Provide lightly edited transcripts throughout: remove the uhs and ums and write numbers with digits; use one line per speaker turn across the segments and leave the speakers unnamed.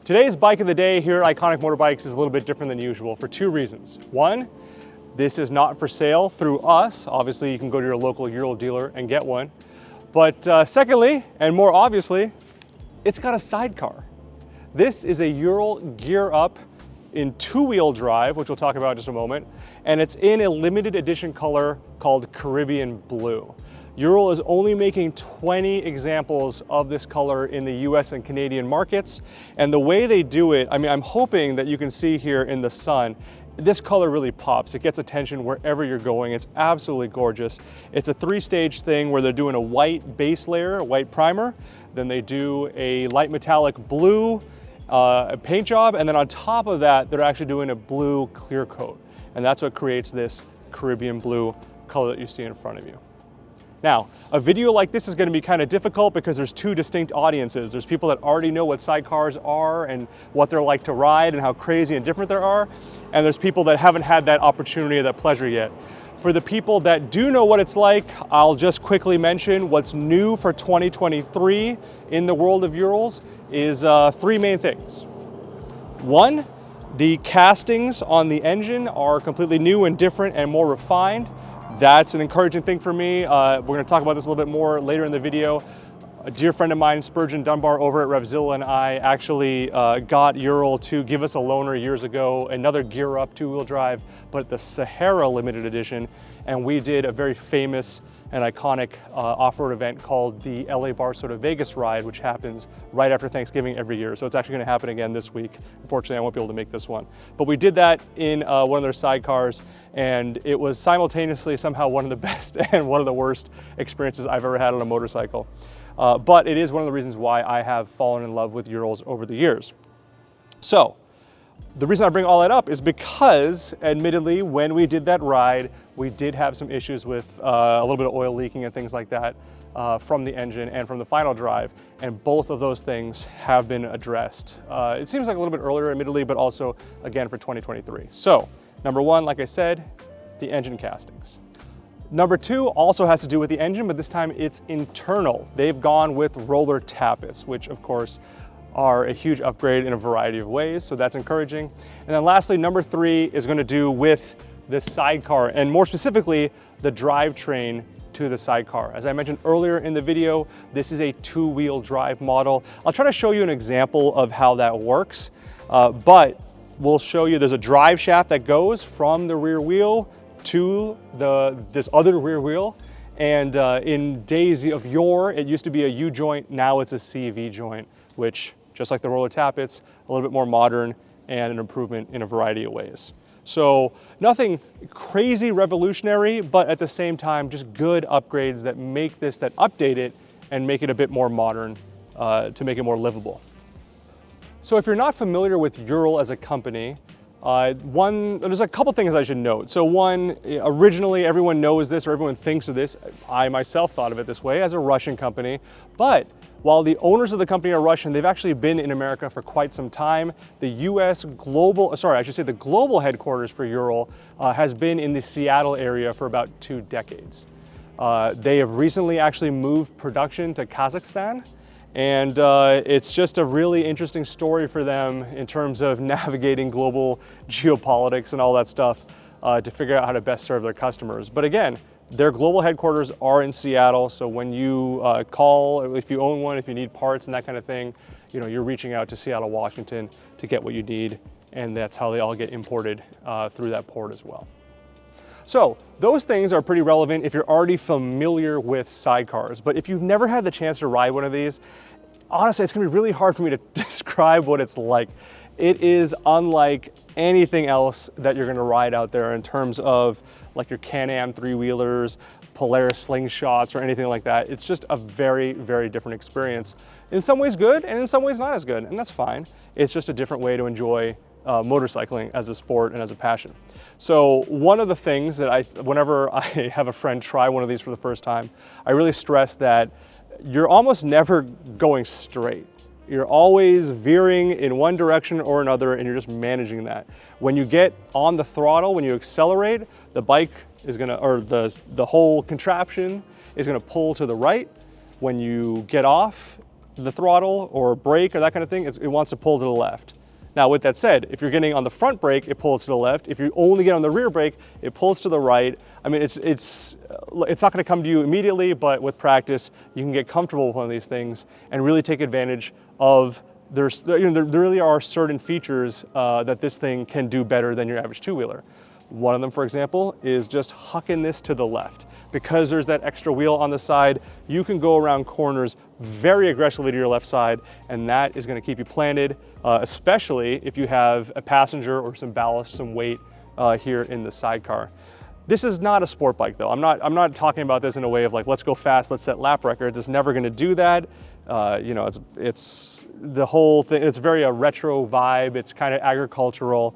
Today's bike of the day here at Iconic Motorbikes is a little bit different than usual for two reasons. One, this is not for sale through us. Obviously, you can go to your local Ural dealer and get one. But secondly, and more obviously, it's got a sidecar. This is a Ural Gear Up in two-wheel drive, which we'll talk about in just a moment, and it's in a limited edition color called Caribbean Blue. Ural is only making 20 examples of this color in the US and Canadian markets, and the way they do it, I mean, I'm hoping that you can see here in the sun, this color really pops. It gets attention wherever you're going. It's absolutely gorgeous. It's a three-stage thing where they're doing a white base layer, a white primer, then they do a light metallic blue paint job, and then on top of that, they're actually doing a blue clear coat. And that's what creates this Caribbean blue color that you see in front of you. Now, a video like this is going to be kind of difficult because there's two distinct audiences. There's people that already know what sidecars are and what they're like to ride and how crazy and different they are. And there's people that haven't had that opportunity or that pleasure yet. For the people that do know what it's like, I'll just quickly mention what's new for 2023 in the world of Urals is three main things. One, the castings on the engine are completely new and different and more refined. That's an encouraging thing for me. We're going to talk about this a little bit more later in the video. A dear friend of mine, Spurgeon Dunbar over at Revzilla, and I actually got Ural to give us a loaner years ago, another Gear Up two-wheel drive, but the Sahara limited edition. And we did a very famous and iconic off-road event called the LA Barcelona Vegas ride, which happens right after Thanksgiving every year. So it's actually going to happen again this week. Unfortunately, I won't be able to make this one. But we did that in one of their sidecars, and it was simultaneously somehow one of the best and one of the worst experiences I've ever had on a motorcycle. But it is one of the reasons why I have fallen in love with Urals over the years. So, the reason I bring all that up is because, admittedly, when we did that ride, we did have some issues with a little bit of oil leaking and things like that from the engine and from the final drive, and both of those things have been addressed. It seems like a little bit earlier, admittedly, but also, again, for 2023. So, number one, like I said, the engine castings. Number two also has to do with the engine, but this time it's internal. They've gone with roller tappets, which, of course, are a huge upgrade in a variety of ways, so that's encouraging. And then lastly, number three is going to do with the sidecar, and more specifically, the drivetrain to the sidecar. As I mentioned earlier in the video, this is a two-wheel drive model. I'll try to show you an example of how that works, but we'll show you there's a drive shaft that goes from the rear wheel to this other rear wheel. And in days of yore, it used to be a U-joint, now it's a CV joint, which, just like the roller tappets, a little bit more modern and an improvement in a variety of ways. So nothing crazy revolutionary, but at the same time, just good upgrades that make this, that update it and make it a bit more modern to make it more livable. So if you're not familiar with Ural as a company, there's a couple things I should note. So one, originally everyone knows this or everyone thinks of this. I myself thought of it this way as a Russian company, but while the owners of the company are Russian, they've actually been in America for quite some time. The the global headquarters for Ural has been in the Seattle area for about 2 decades. They have recently actually moved production to Kazakhstan, and it's just a really interesting story for them in terms of navigating global geopolitics and all that stuff to figure out how to best serve their customers. But again, their global headquarters are in Seattle, so when you call, if you own one, if you need parts and that kind of thing, you're reaching out to Seattle, Washington to get what you need, and that's how they all get imported through that port as well. So those things are pretty relevant if you're already familiar with sidecars, but if you've never had the chance to ride one of these, honestly, it's gonna be really hard for me to describe what it's like. It is unlike anything else that you're gonna ride out there in terms of like your Can-Am three-wheelers, Polaris slingshots, or anything like that. It's just a very, very different experience. In some ways good, and in some ways not as good, and that's fine. It's just a different way to enjoy motorcycling as a sport and as a passion. So one of the things that whenever I have a friend try one of these for the first time, I really stress that you're almost never going straight. You're always veering in one direction or another, and you're just managing that. When you get on the throttle, when you accelerate, the bike is gonna, or the whole contraption is gonna pull to the right. When you get off, the throttle or brake or that kind of thing, it wants to pull to the left. Now, with that said, if you're getting on the front brake, it pulls to the left. If you only get on the rear brake, it pulls to the right. I mean, it's not gonna come to you immediately, but with practice, you can get comfortable with one of these things and really take advantage of, there really are certain features that this thing can do better than your average two-wheeler. One of them, for example, is just hucking this to the left. Because there's that extra wheel on the side, you can go around corners very aggressively to your left side, and that is gonna keep you planted, especially if you have a passenger or some ballast, some weight here in the sidecar. This is not a sport bike though. I'm not talking about this in a way of like, let's go fast, let's set lap records. It's never gonna do that. You know, it's the whole thing, it's very a retro vibe. It's kind of agricultural.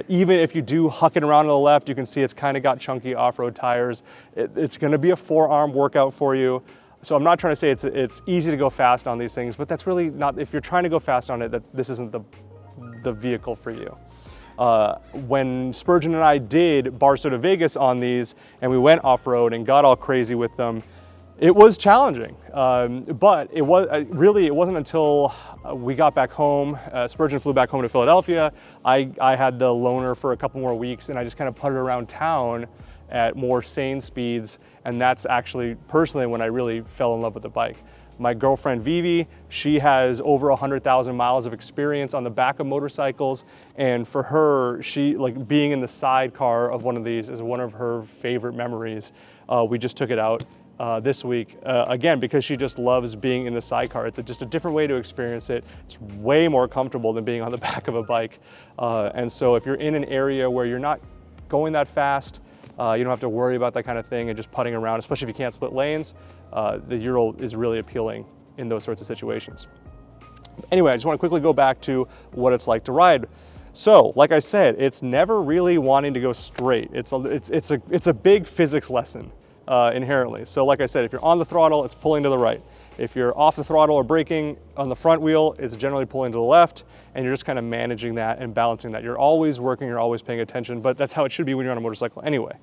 Even if you do huck it around to the left, you can see it's kind of got chunky off-road tires. It's gonna be a forearm workout for you. So I'm not trying to say it's easy to go fast on these things, but that's really not, if you're trying to go fast on it, that this isn't the vehicle for you. When Spurgeon and I did Barstow to Vegas on these and we went off-road and got all crazy with them, it was challenging, but it wasn't until we got back home, Spurgeon flew back home to Philadelphia, I had the loaner for a couple more weeks and I just kind of putted around town at more sane speeds, and that's actually personally when I really fell in love with the bike. My girlfriend Vivi, she has over 100,000 miles of experience on the back of motorcycles, and for her, she like being in the sidecar of one of these is one of her favorite memories. We just took it out this week, again, because she just loves being in the sidecar. It's just a different way to experience it. It's way more comfortable than being on the back of a bike. And so if you're in an area where you're not going that fast, you don't have to worry about that kind of thing and just putting around, especially if you can't split lanes, the Ural is really appealing in those sorts of situations. Anyway, I just want to quickly go back to what it's like to ride. So, like I said, it's never really wanting to go straight. It's a big physics lesson. Inherently. So like I said, if you're on the throttle, it's pulling to the right. If you're off the throttle or braking on the front wheel, it's generally pulling to the left, and you're just kind of managing that and balancing that. You're always working, you're always paying attention, but that's how it should be when you're on a motorcycle anyway.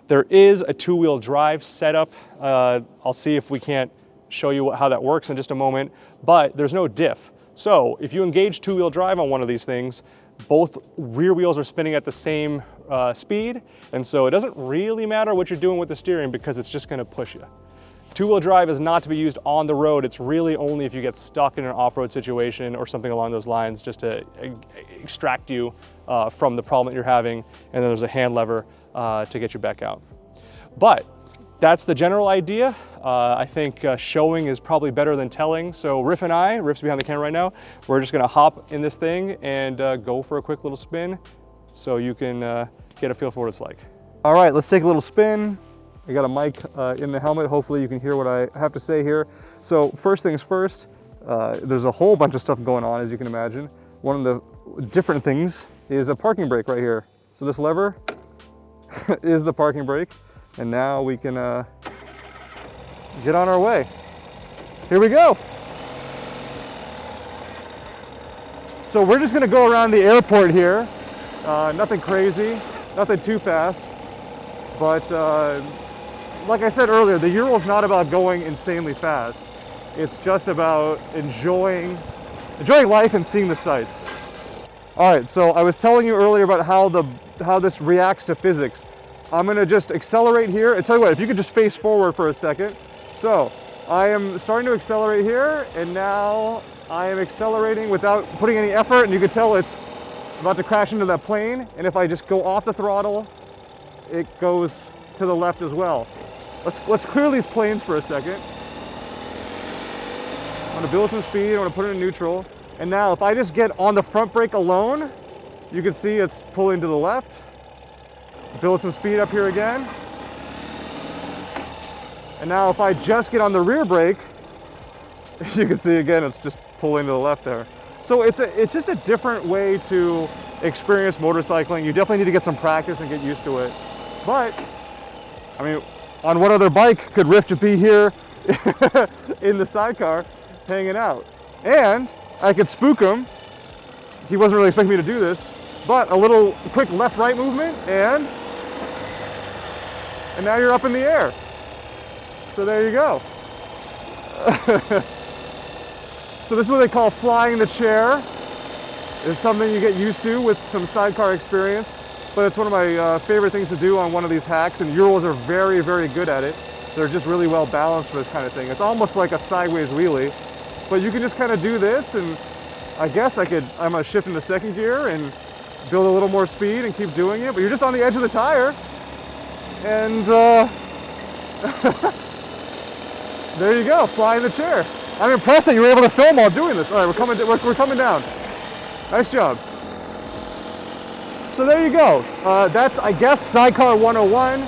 There is a two-wheel drive setup. I'll see if we can't show you how that works in just a moment, but there's no diff. So if you engage two-wheel drive on one of these things, both rear wheels are spinning at the same speed, and so it doesn't really matter what you're doing with the steering because it's just gonna push you. Two-wheel drive is not to be used on the road. It's really only if you get stuck in an off-road situation or something along those lines, just to extract you from the problem that you're having, and then there's a hand lever to get you back out. But that's the general idea. I think showing is probably better than telling. So Riff and I, Riff's behind the camera right now, we're just gonna hop in this thing and go for a quick little spin so you can get a feel for what it's like. All right, let's take a little spin. I got a mic in the helmet. Hopefully you can hear what I have to say here. So first things first, there's a whole bunch of stuff going on, as you can imagine. One of the different things is a parking brake right here. So this lever is the parking brake. And now we can get on our way. Here we go. So we're just gonna go around the airport here. Nothing crazy, nothing too fast. But like I said earlier, the Ural's not about going insanely fast. It's just about enjoying life and seeing the sights. All right, so I was telling you earlier about how this reacts to physics. I'm gonna just accelerate here. And tell you what, if you could just face forward for a second. So I am starting to accelerate here, and now I am accelerating without putting any effort, and you can tell it's about to crash into that plane. And if I just go off the throttle, it goes to the left as well. Let's clear these planes for a second. I'm gonna build some speed, I'm gonna put it in neutral. And now if I just get on the front brake alone, you can see it's pulling to the left. Build some speed up here again. And now if I just get on the rear brake, you can see again, it's just pulling to the left there. So it's just a different way to experience motorcycling. You definitely need to get some practice and get used to it. But, I mean, on what other bike could Riff be here in the sidecar hanging out? And I could spook him. He wasn't really expecting me to do this, but a little quick left-right movement, and now you're up in the air. So there you go. So this is what they call flying the chair. It's something you get used to with some sidecar experience, but it's one of my favorite things to do on one of these hacks, and Urals are very, very good at it. They're just really well balanced for this kind of thing. It's almost like a sideways wheelie, but you can just kind of do this, and I guess I'm gonna shift into second gear and build a little more speed and keep doing it, but you're just on the edge of the tire, and there you go, flying the chair. I'm impressed that you were able to film while doing this. All right, we're coming down. Nice job. So there you go. That's, I guess, Sidecar 101.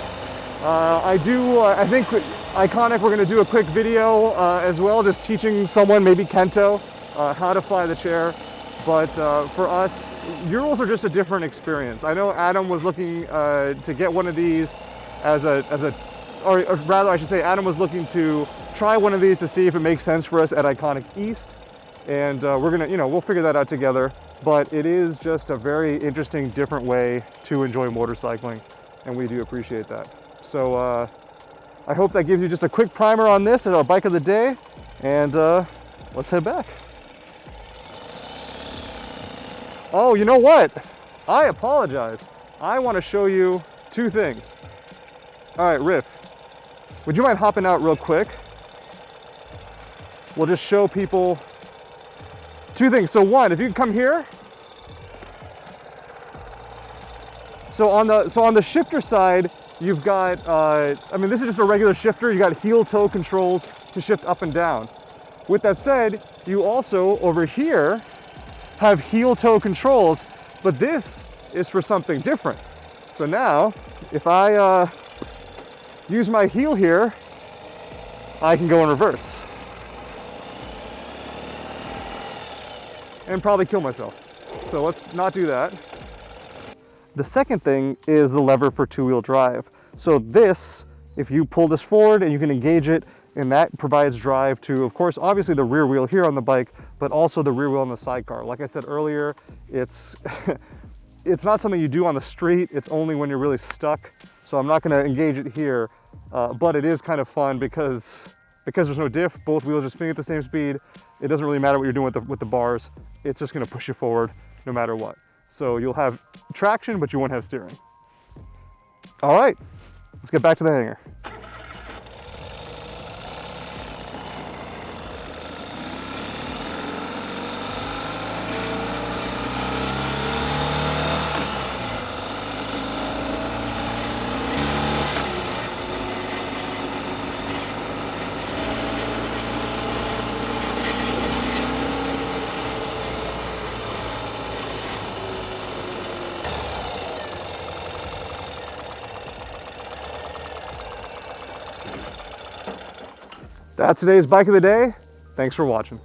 I think Iconic, we're gonna do a quick video as well, just teaching someone, maybe Kento, how to fly the chair. But for us, Urals are just a different experience. I know Adam was looking to get one of these or rather I should say Adam was looking to try one of these to see if it makes sense for us at Iconic East. And we're gonna, we'll figure that out together. But it is just a very interesting, different way to enjoy motorcycling, and we do appreciate that. So I hope that gives you just a quick primer on this as our bike of the day, and let's head back. Oh, you know what? I apologize. I want to show you two things. All right, Riff, would you mind hopping out real quick? We'll just show people two things. So one, if you can come here. So on the shifter side, you've got, this is just a regular shifter. You got heel toe controls to shift up and down. With that said, you also over here have heel toe controls, but this is for something different. So now, if I use my heel here, I can go in reverse. And probably kill myself. So let's not do that. The second thing is the lever for two-wheel drive. So this, if you pull this forward and you can engage it, and that provides drive to, of course, obviously the rear wheel here on the bike, but also the rear wheel on the sidecar. Like I said earlier, it's it's not something you do on the street. It's only when you're really stuck. So I'm not gonna engage it here, but it is kind of fun because there's no diff, both wheels are spinning at the same speed. It doesn't really matter what you're doing with the bars. It's just gonna push you forward no matter what. So you'll have traction, but you won't have steering. All right, let's get back to the hangar. That's today's bike of the day. Thanks for watching.